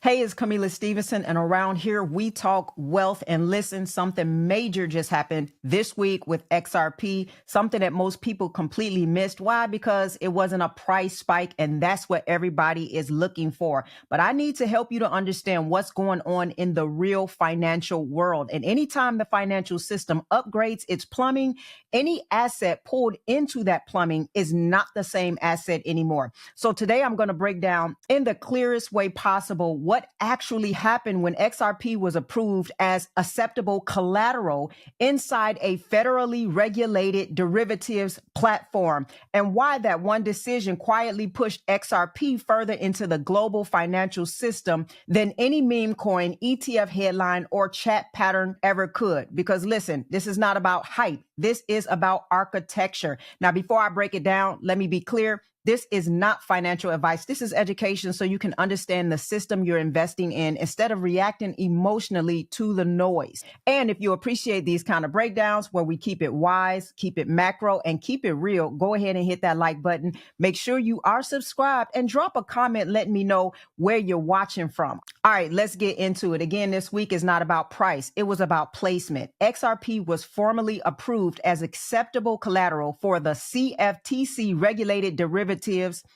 Hey, it's Camila Stevenson, and around here we talk wealth. And listen, something major just happened this week with XRP, something that most people completely missed. Why? Because it wasn't a price spike, and that's what everybody is looking for. But I need to help you to understand what's going on in the real financial world. And anytime the financial system upgrades its plumbing, any asset pulled into that plumbing is not the same asset anymore. So today I'm going to break down in the clearest way possible what actually happened when XRP was approved as acceptable collateral inside a federally regulated derivatives platform, and why that one decision quietly pushed XRP further into the global financial system than any meme coin, ETF headline, or chat pattern ever could. Because listen, this is not about hype. This is about architecture. Now, before I break it down, let me be clear. This is not financial advice. This is education so you can understand the system you're investing in instead of reacting emotionally to the noise. And if you appreciate these kind of breakdowns where we keep it wise, keep it macro, and keep it real, go ahead and hit that like button. Make sure you are subscribed and drop a comment letting me know where you're watching from. All right, let's get into it. Again, this week is not about price. It was about placement. XRP was formally approved as acceptable collateral for the CFTC regulated derivatives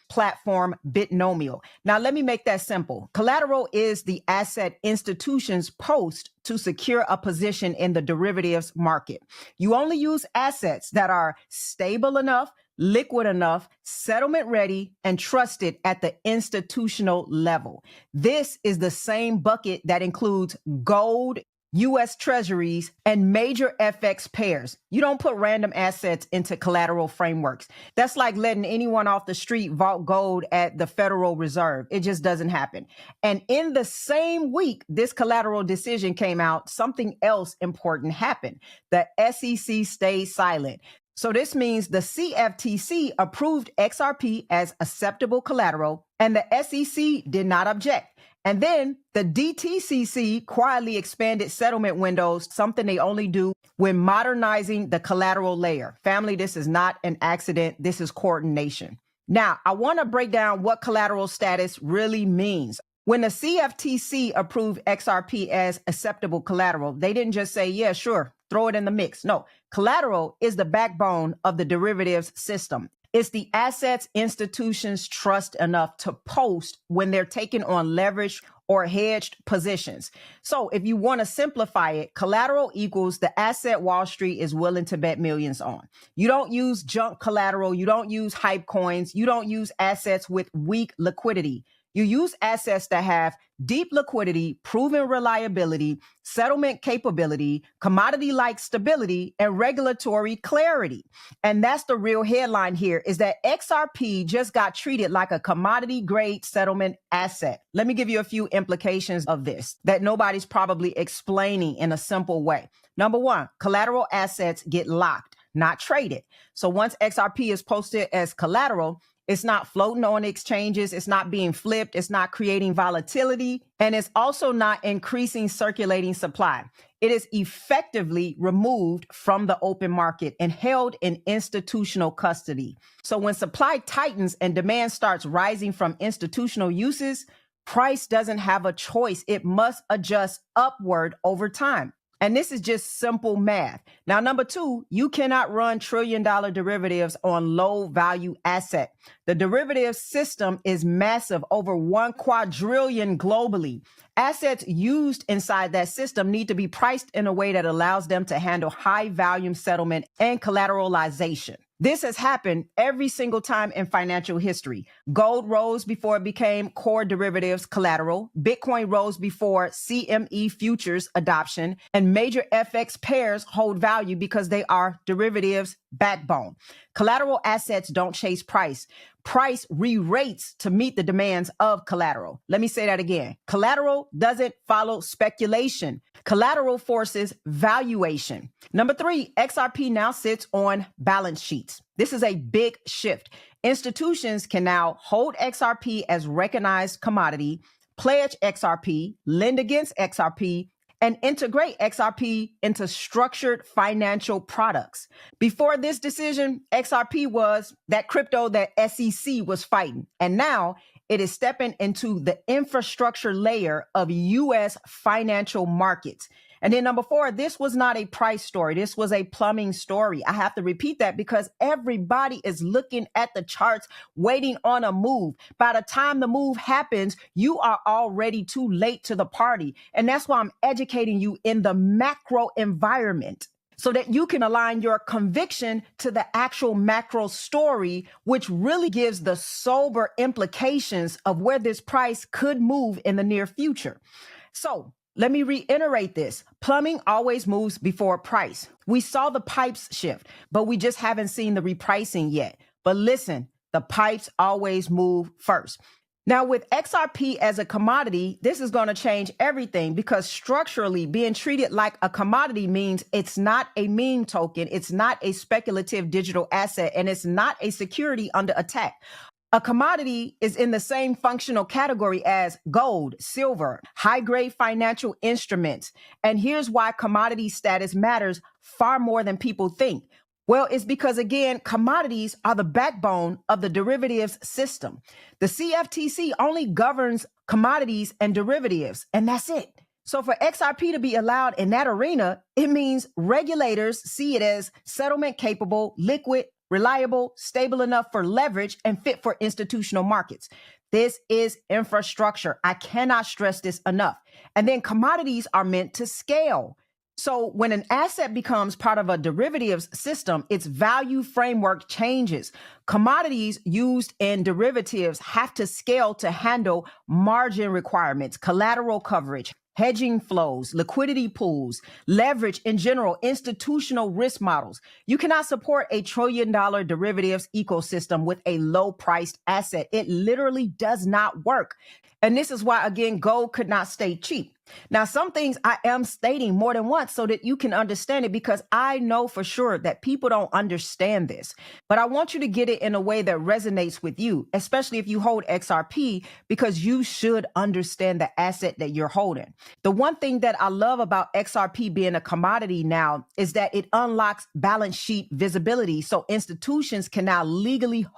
platform Bitnomial. Now, let me make that simple. Collateral is the asset institutions post to secure a position in the derivatives market. You only use assets that are stable enough, liquid enough, settlement ready, and trusted at the institutional level. This is the same bucket that includes gold, U.S. treasuries, and major FX pairs. You don't put random assets into collateral frameworks. That's like letting anyone off the street vault gold at the Federal Reserve. It just doesn't happen. And in the same week this collateral decision came out, something else important happened. The SEC stayed silent. So this means the CFTC approved XRP as acceptable collateral, and the SEC did not object. And then the DTCC quietly expanded settlement windows, something they only do when modernizing the collateral layer. Family, this is not an accident. This is coordination. Now, I want to break down what collateral status really means. When the CFTC approved XRP as acceptable collateral, they didn't just say, yeah, sure, throw it in the mix. No, collateral is the backbone of the derivatives system. It's the assets institutions trust enough to post when they're taking on leveraged or hedged positions. So if you want to simplify it, collateral equals the asset Wall Street is willing to bet millions on. You don't use junk collateral. You don't use hype coins. You don't use assets with weak liquidity. You use assets that have deep liquidity, proven reliability, settlement capability, commodity-like stability, and regulatory clarity. And that's the real headline here, is that XRP just got treated like a commodity-grade settlement asset. Let me give you a few implications of this that nobody's probably explaining in a simple way. Number one, collateral assets get locked, not traded. So once XRP is posted as collateral, it's not floating on exchanges. It's not being flipped. It's not creating volatility. And it's also not increasing circulating supply. It is effectively removed from the open market and held in institutional custody. So when supply tightens and demand starts rising from institutional uses, price doesn't have a choice. It must adjust upward over time. And this is just simple math. Now, number two, you cannot run trillion-dollar derivatives on low-value asset. The derivatives system is massive, over 1 quadrillion globally. Assets used inside that system need to be priced in a way that allows them to handle high-volume settlement and collateralization. This has happened every single time in financial history. Gold rose before it became core derivatives collateral. Bitcoin rose before CME futures adoption. And major FX pairs hold value because they are derivatives backbone. Collateral assets don't chase price. Price re-rates to meet the demands of collateral. Let me say that again. Collateral doesn't follow speculation. Collateral forces valuation. Number three, XRP now sits on balance sheets. This is a big shift. Institutions can now hold XRP as recognized commodity, pledge XRP, lend against XRP, and integrate XRP into structured financial products. Before this decision, XRP was that crypto that SEC was fighting. And now It is stepping into the infrastructure layer of U.S. financial markets. And then number 4, this was not a price story. This was a plumbing story. I have to repeat that because everybody is looking at the charts, waiting on a move. By the time the move happens, you are already too late to the party. And that's why I'm educating you in the macro environment, so that you can align your conviction to the actual macro story, which really gives the sober implications of where this price could move in the near future. So let me reiterate this. Plumbing always moves before price. We saw the pipes shift, but we just haven't seen the repricing yet. But listen, the pipes always move first. Now, with XRP as a commodity, this is going to change everything, because structurally being treated like a commodity means it's not a meme token, it's not a speculative digital asset, and it's not a security under attack. A commodity is in the same functional category as gold, silver, high-grade financial instruments. And here's why commodity status matters far more than people think. Well, it's because, again, commodities are the backbone of the derivatives system. The CFTC only governs commodities and derivatives, and that's it. So for XRP to be allowed in that arena, it means regulators see it as settlement capable, liquid, reliable, stable enough for leverage, and fit for institutional markets. This is infrastructure. I cannot stress this enough. And then commodities are meant to scale. So when an asset becomes part of a derivatives system, its value framework changes. Commodities used in derivatives have to scale to handle margin requirements, collateral coverage, hedging flows, liquidity pools, leverage in general, institutional risk models. You cannot support a $1 trillion derivatives ecosystem with a low-priced asset. It literally does not work. And this is why, again, gold could not stay cheap. Now, some things I am stating more than once so that you can understand it, because I know for sure that people don't understand this. But I want you to get it in a way that resonates with you, especially if you hold XRP, because you should understand the asset that you're holding. The one thing that I love about XRP being a commodity now is that it unlocks balance sheet visibility. So institutions can now legally hold